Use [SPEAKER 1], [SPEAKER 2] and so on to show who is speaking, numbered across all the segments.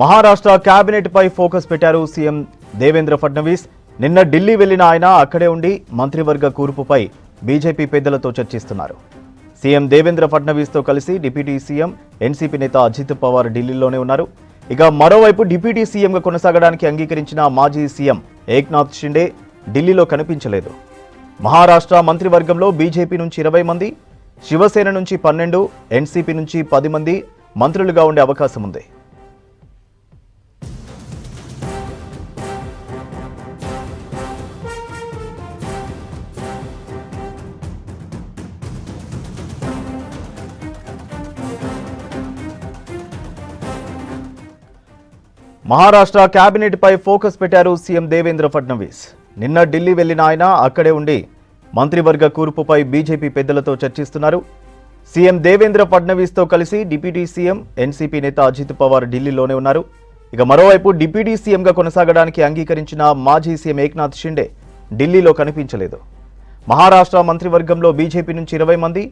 [SPEAKER 1] Maharashtra cabinet పై focus పెట్టారు CM Devendra Fadnavis. నిన్న ఢిల్లీ వెళ్లిన ఆయన అక్కడే ఉండి మంత్రివర్గ కూర్పుపై బీజేపీ పెద్దలతో చర్చిస్తున్నారు. సీఎం దేవేంద్ర ఫడ్నవీస్ తో కలిసి డిప్యూటీ సీఎం ఎన్సీపీ నేత అజిత్ పవార్ ఢిల్లీలోనే ఉన్నారు. ఇక మరోవైపు డిప్యూటీ సీఎంగా కొనసాగడానికి అంగీకరించిన మాజీ సీఎం ఏక్నాథ్ షిండే ఢిల్లీలో కనిపించలేదు. మహారాష్ట్ర మంత్రివర్గంలో బీజేపీ నుంచి 20 మంది, శివసేన నుంచి 12, ఎన్సీపీ నుంచి 10 మంది మంత్రులుగా ఉండే అవకాశం ఉంది. మహారాష్ట్ర కేబినెట్ పై ఫోకస్ పెట్టారు సీఎం దేవేంద్ర ఫడ్నవీస్. నిన్న ఢిల్లీ వెళ్లిన ఆయన అక్కడే ఉండి మంత్రివర్గ కూర్పుపై బీజేపీ పెద్దలతో చర్చిస్తున్నారు. సీఎం దేవేంద్ర ఫడ్నవీస్ తో కలిసి డిప్యూటీ సీఎం ఎన్సీపీ నేత అజిత్ పవార్ ఢిల్లీలోనే ఉన్నారు. ఇక మరోవైపు డిప్యూటీ సీఎంగా కొనసాగడానికి అంగీకరించిన మాజీ సీఎం ఏక్నాథ్ షిండే ఢిల్లీలో కనిపించలేదు. మహారాష్ట్ర మంత్రివర్గంలో బీజేపీ నుంచి 20 మంది,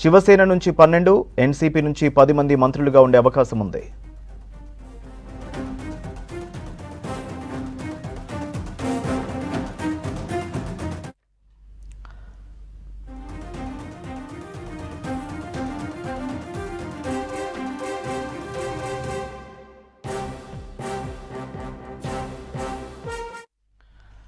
[SPEAKER 1] శివసేన నుంచి 12, ఎన్సీపీ నుంచి 10 మంది మంత్రులుగా ఉండే అవకాశం ఉంది.